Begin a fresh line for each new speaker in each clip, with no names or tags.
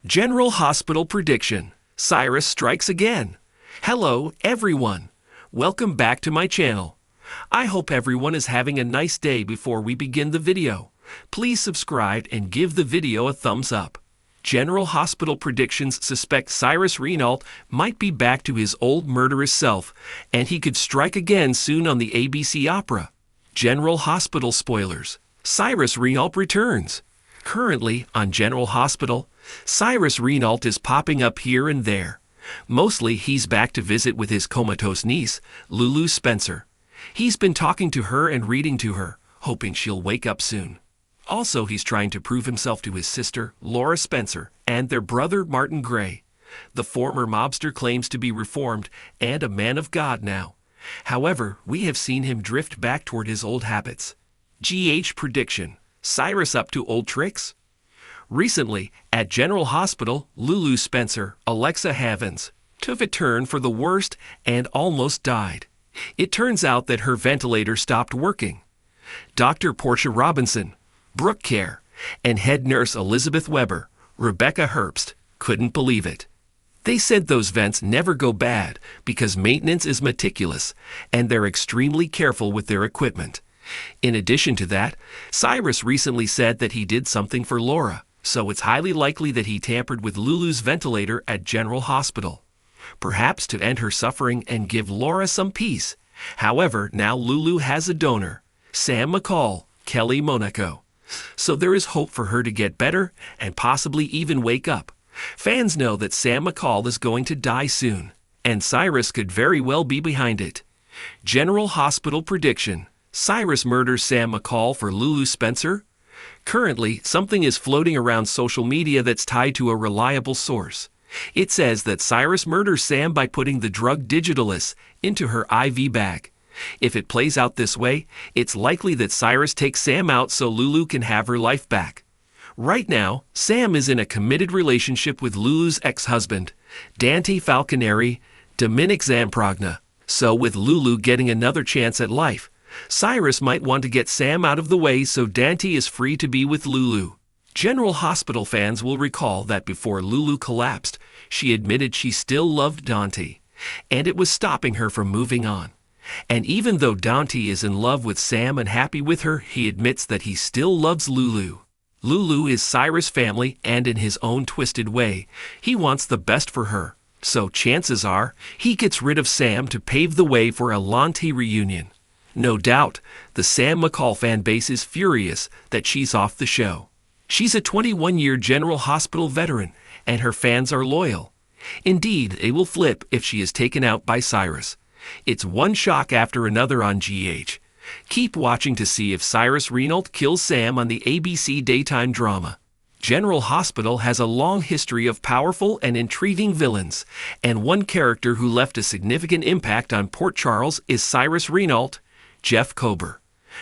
General Hospital prediction. Cyrus strikes again. Hello, everyone. Welcome back to my channel. I hope everyone is having a nice day. Before we begin the video, please subscribe and give the video a thumbs up. General Hospital predictions suspect Cyrus Renault might be back to his old murderous self, and he could strike again soon on the ABC opera. General Hospital spoilers. Cyrus Renault returns. Currently, on General Hospital, Cyrus Renault is popping up here and there. Mostly, he's back to visit with his comatose niece, Lulu Spencer. He's been talking to her and reading to her, hoping she'll wake up soon. Also, he's trying to prove himself to his sister, Laura Spencer, and their brother, Martin Gray. The former mobster claims to be reformed and a man of God now. However, we have seen him drift back toward his old habits. GH prediction. Cyrus up to old tricks? Recently, at General Hospital, Lulu Spencer, Alexa Havens, took a turn for the worst and almost died. It turns out that her ventilator stopped working. Dr. Portia Robinson, Brooke Care, and head nurse Elizabeth Weber, Rebecca Herbst, couldn't believe it. They said those vents never go bad because maintenance is meticulous and they're extremely careful with their equipment. In addition to that, Cyrus recently said that he did something for Laura, so it's highly likely that he tampered with Lulu's ventilator at General Hospital. Perhaps to end her suffering and give Laura some peace. However, now Lulu has a donor, Sam McCall, Kelly Monaco. So there is hope for her to get better and possibly even wake up. Fans know that Sam McCall is going to die soon, and Cyrus could very well be behind it. General Hospital prediction. Cyrus murders Sam McCall for Lulu Spencer? Currently, something is floating around social media that's tied to a reliable source. It says that Cyrus murders Sam by putting the drug Digitalis into her IV bag. If it plays out this way, it's likely that Cyrus takes Sam out so Lulu can have her life back. Right now, Sam is in a committed relationship with Lulu's ex-husband, Dante Falconeri, Dominic Zamprogna. So with Lulu getting another chance at life, Cyrus might want to get Sam out of the way so Dante is free to be with Lulu. General Hospital fans will recall that before Lulu collapsed, she admitted she still loved Dante, and it was stopping her from moving on. And even though Dante is in love with Sam and happy with her, he admits that he still loves Lulu. Lulu is Cyrus' family, and in his own twisted way, he wants the best for her. So chances are, he gets rid of Sam to pave the way for a Lanti reunion. No doubt, the Sam McCall fan base is furious that she's off the show. She's a 21-year General Hospital veteran, and her fans are loyal. Indeed, they will flip if she is taken out by Cyrus. It's one shock after another on GH. Keep watching to see if Cyrus Renault kills Sam on the ABC daytime drama. General Hospital has a long history of powerful and intriguing villains, and one character who left a significant impact on Port Charles is Cyrus Renault, Jeff Kober.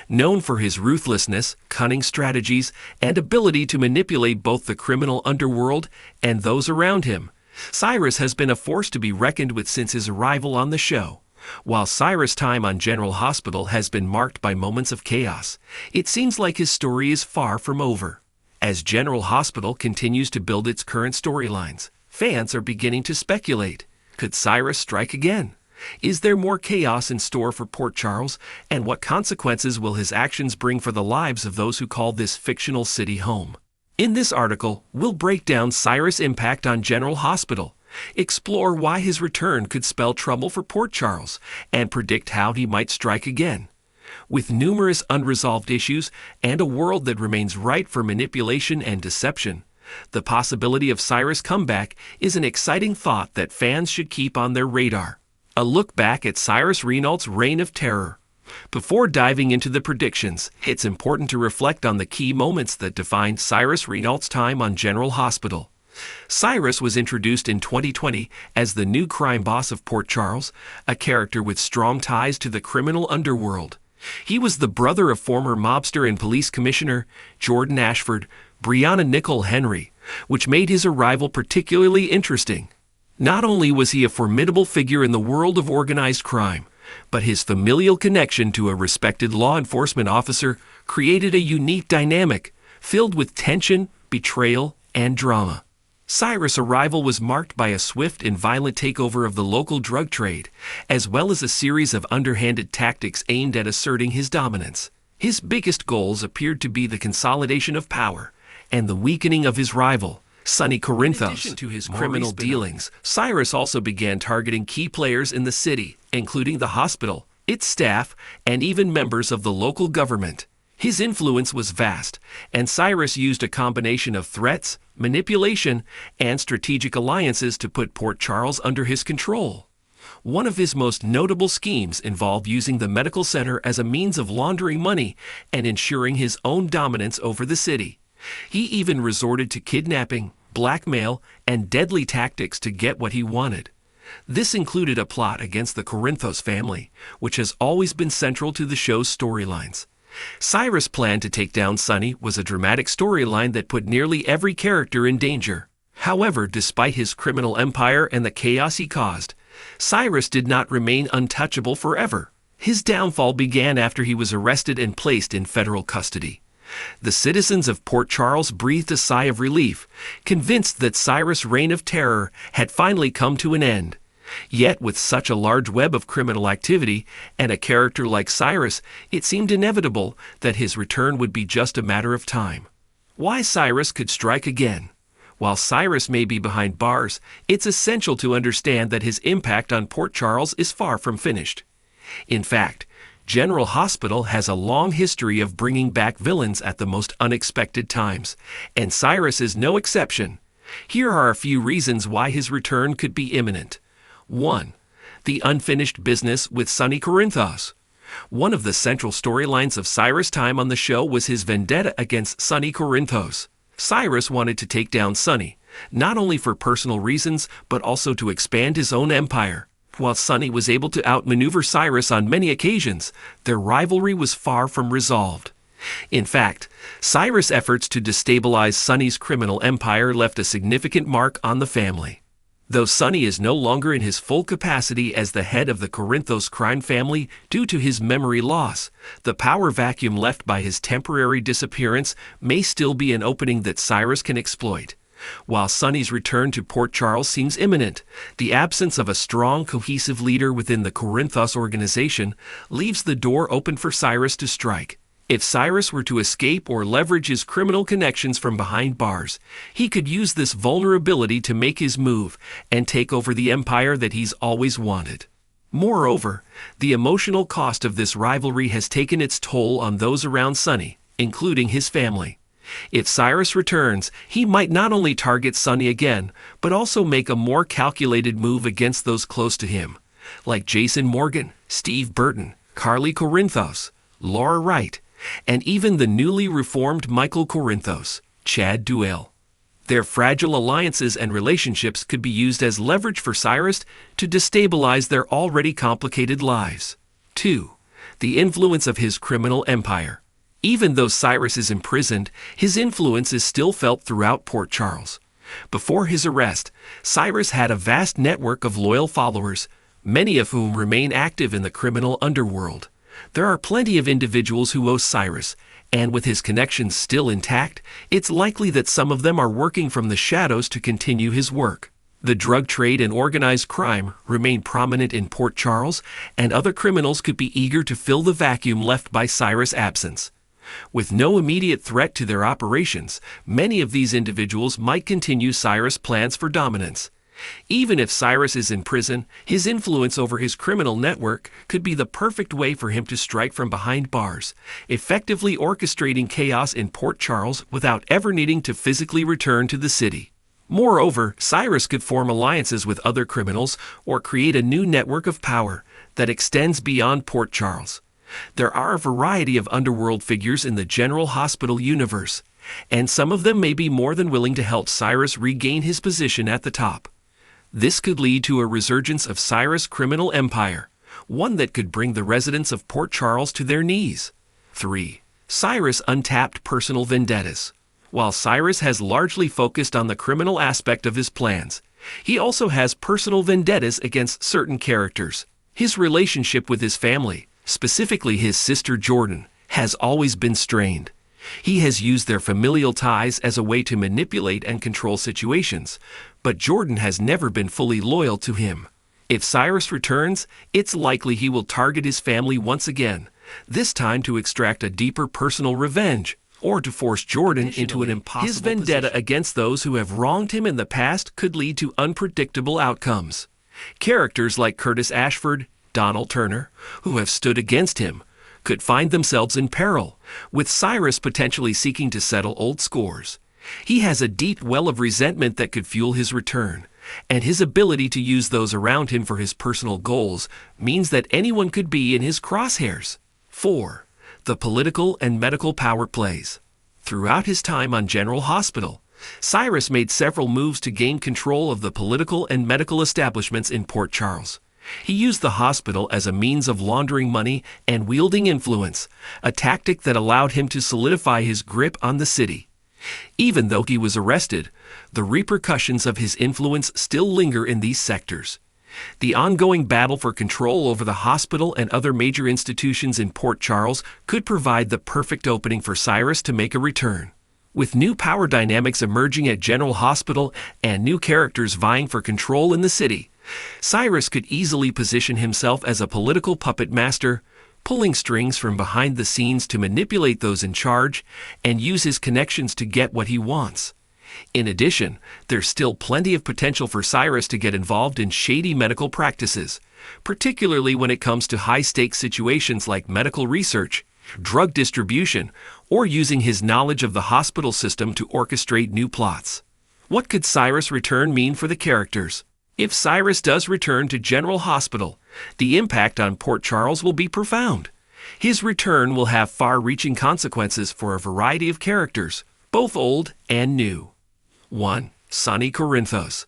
Known for his ruthlessness, cunning strategies, and ability to manipulate both the criminal underworld and those around him, Cyrus has been a force to be reckoned with since his arrival on the show. While Cyrus' time on General Hospital has been marked by moments of chaos, it seems like his story is far from over. As General Hospital continues to build its current storylines, fans are beginning to speculate. Could Cyrus strike again? Is there more chaos in store for Port Charles, and what consequences will his actions bring for the lives of those who call this fictional city home? In this article, we'll break down Cyrus' impact on General Hospital, explore why his return could spell trouble for Port Charles, and predict how he might strike again. With numerous unresolved issues and a world that remains ripe for manipulation and deception, the possibility of Cyrus' comeback is an exciting thought that fans should keep on their radar. A look back at Cyrus Renault's reign of terror. Before diving into the predictions, it's important to reflect on the key moments that defined Cyrus Renault's time on General Hospital. Cyrus was introduced in 2020 as the new crime boss of Port Charles, a character with strong ties to the criminal underworld. He was the brother of former mobster and police commissioner Jordan Ashford, Brianna Nicole Henry, which made his arrival particularly interesting. Not only was he a formidable figure in the world of organized crime, but his familial connection to a respected law enforcement officer created a unique dynamic filled with tension, betrayal, and drama. Cyrus' arrival was marked by a swift and violent takeover of the local drug trade, as well as a series of underhanded tactics aimed at asserting his dominance. His biggest goals appeared to be the consolidation of power and the weakening of his rival, Sonny Corinthos. In addition to his criminal dealings, Cyrus also began targeting key players in the city, including the hospital, its staff, and even members of the local government. His influence was vast, and Cyrus used a combination of threats, manipulation, and strategic alliances to put Port Charles under his control. One of his most notable schemes involved using the medical center as a means of laundering money and ensuring his own dominance over the city. He even resorted to kidnapping, blackmail, and deadly tactics to get what he wanted. This included a plot against the Corinthos family, which has always been central to the show's storylines. Cyrus' plan to take down Sonny was a dramatic storyline that put nearly every character in danger. However, despite his criminal empire and the chaos he caused, Cyrus did not remain untouchable forever. His downfall began after he was arrested and placed in federal custody. The citizens of Port Charles breathed a sigh of relief, convinced that Cyrus' reign of terror had finally come to an end. Yet, with such a large web of criminal activity and a character like Cyrus, it seemed inevitable that his return would be just a matter of time. Why Cyrus could strike again? While Cyrus may be behind bars, it's essential to understand that his impact on Port Charles is far from finished. In fact, General Hospital has a long history of bringing back villains at the most unexpected times, and Cyrus is no exception. Here are a few reasons why his return could be imminent. 1. The unfinished business with Sonny Corinthos. One of the central storylines of Cyrus' time on the show was his vendetta against Sonny Corinthos. Cyrus wanted to take down Sonny, not only for personal reasons, but also to expand his own empire. While Sonny was able to outmaneuver Cyrus on many occasions, their rivalry was far from resolved. In fact, Cyrus' efforts to destabilize Sonny's criminal empire left a significant mark on the family. Though Sonny is no longer in his full capacity as the head of the Corinthos crime family due to his memory loss, the power vacuum left by his temporary disappearance may still be an opening that Cyrus can exploit. While Sonny's return to Port Charles seems imminent, the absence of a strong, cohesive leader within the Corinthos organization leaves the door open for Cyrus to strike. If Cyrus were to escape or leverage his criminal connections from behind bars, he could use this vulnerability to make his move and take over the empire that he's always wanted. Moreover, the emotional cost of this rivalry has taken its toll on those around Sonny, including his family. If Cyrus returns, he might not only target Sonny again, but also make a more calculated move against those close to him, like Jason Morgan, Steve Burton, Carly Corinthos, Laura Wright, and even the newly reformed Michael Corinthos, Chad Duell. Their fragile alliances and relationships could be used as leverage for Cyrus to destabilize their already complicated lives. 2. The influence of his criminal empire. Even though Cyrus is imprisoned, his influence is still felt throughout Port Charles. Before his arrest, Cyrus had a vast network of loyal followers, many of whom remain active in the criminal underworld. There are plenty of individuals who owe Cyrus, and with his connections still intact, it's likely that some of them are working from the shadows to continue his work. The drug trade and organized crime remain prominent in Port Charles, and other criminals could be eager to fill the vacuum left by Cyrus' absence. With no immediate threat to their operations, many of these individuals might continue Cyrus' plans for dominance. Even if Cyrus is in prison, his influence over his criminal network could be the perfect way for him to strike from behind bars, effectively orchestrating chaos in Port Charles without ever needing to physically return to the city. Moreover, Cyrus could form alliances with other criminals or create a new network of power that extends beyond Port Charles. There are a variety of underworld figures in the General Hospital universe, and some of them may be more than willing to help Cyrus regain his position at the top. This could lead to a resurgence of Cyrus' criminal empire, one that could bring the residents of Port Charles to their knees. 3. Cyrus' untapped personal vendettas. While Cyrus has largely focused on the criminal aspect of his plans, he also has personal vendettas against certain characters. His relationship with his family, specifically his sister Jordan, has always been strained. He has used their familial ties as a way to manipulate and control situations, but Jordan has never been fully loyal to him. If Cyrus returns, it's likely he will target his family once again, this time to extract a deeper personal revenge, or to force Jordan into an impossible position. His vendetta against those who have wronged him in the past could lead to unpredictable outcomes. Characters like Curtis Ashford, Donald Turner, who have stood against him, could find themselves in peril, with Cyrus potentially seeking to settle old scores. He has a deep well of resentment that could fuel his return, and his ability to use those around him for his personal goals means that anyone could be in his crosshairs. 4. The political and medical power plays. Throughout his time on General Hospital, Cyrus made several moves to gain control of the political and medical establishments in Port Charles. He used the hospital as a means of laundering money and wielding influence, a tactic that allowed him to solidify his grip on the city. Even though he was arrested, the repercussions of his influence still linger in these sectors. The ongoing battle for control over the hospital and other major institutions in Port Charles could provide the perfect opening for Cyrus to make a return. With new power dynamics emerging at General Hospital and new characters vying for control in the city, Cyrus could easily position himself as a political puppet master, pulling strings from behind the scenes to manipulate those in charge and use his connections to get what he wants. In addition, there's still plenty of potential for Cyrus to get involved in shady medical practices, particularly when it comes to high-stakes situations like medical research, drug distribution, or using his knowledge of the hospital system to orchestrate new plots. What could Cyrus' return mean for the characters? If Cyrus does return to General Hospital, the impact on Port Charles will be profound. His return will have far-reaching consequences for a variety of characters, both old and new. 1. Sonny Corinthos.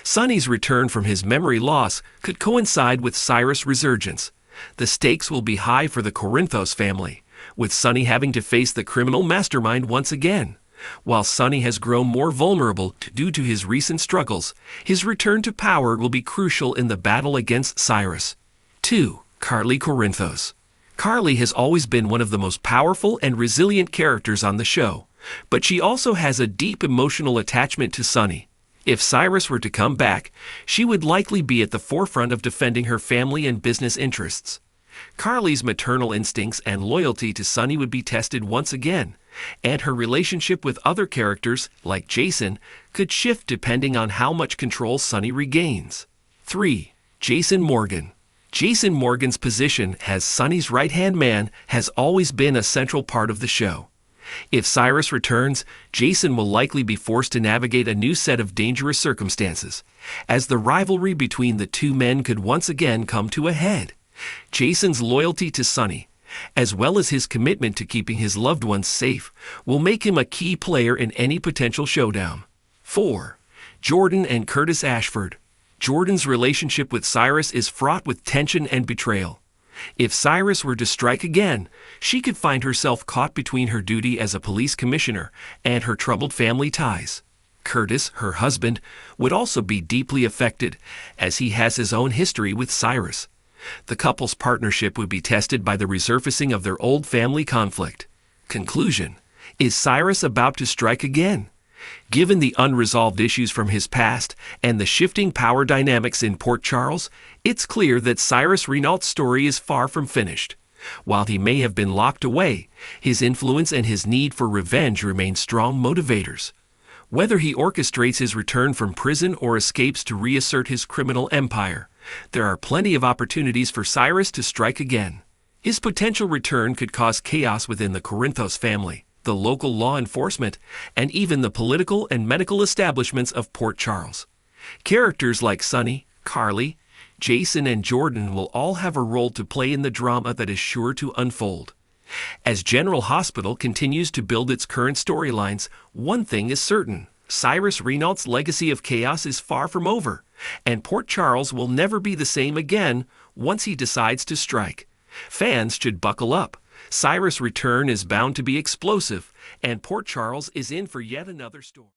Sonny's return from his memory loss could coincide with Cyrus' resurgence. The stakes will be high for the Corinthos family, with Sonny having to face the criminal mastermind once again. While Sonny has grown more vulnerable due to his recent struggles, his return to power will be crucial in the battle against Cyrus. 2. Carly Corinthos. Carly has always been one of the most powerful and resilient characters on the show, but she also has a deep emotional attachment to Sonny. If Cyrus were to come back, she would likely be at the forefront of defending her family and business interests. Carly's maternal instincts and loyalty to Sonny would be tested once again, and her relationship with other characters, like Jason, could shift depending on how much control Sonny regains. 3. Jason Morgan. Jason Morgan's position as Sonny's right-hand man has always been a central part of the show. If Cyrus returns, Jason will likely be forced to navigate a new set of dangerous circumstances, as the rivalry between the two men could once again come to a head. Jason's loyalty to Sonny, as well as his commitment to keeping his loved ones safe, will make him a key player in any potential showdown. 4. Jordan and Curtis Ashford. Jordan's relationship with Cyrus is fraught with tension and betrayal. If Cyrus were to strike again, she could find herself caught between her duty as a police commissioner and her troubled family ties. Curtis, her husband, would also be deeply affected, as he has his own history with Cyrus. The couple's partnership would be tested by the resurfacing of their old family conflict. Conclusion: is Cyrus about to strike again? Given the unresolved issues from his past and the shifting power dynamics in Port Charles, it's clear that Cyrus Renault's story is far from finished. While he may have been locked away, his influence and his need for revenge remain strong motivators. Whether he orchestrates his return from prison or escapes to reassert his criminal empire, there are plenty of opportunities for Cyrus to strike again. His potential return could cause chaos within the Corinthos family, the local law enforcement, and even the political and medical establishments of Port Charles. Characters like Sonny, Carly, Jason, and Jordan will all have a role to play in the drama that is sure to unfold. As General Hospital continues to build its current storylines, one thing is certain: Cyrus Renault's legacy of chaos is far from over, and Port Charles will never be the same again once he decides to strike. Fans should buckle up. Cyrus' return is bound to be explosive, and Port Charles is in for yet another story.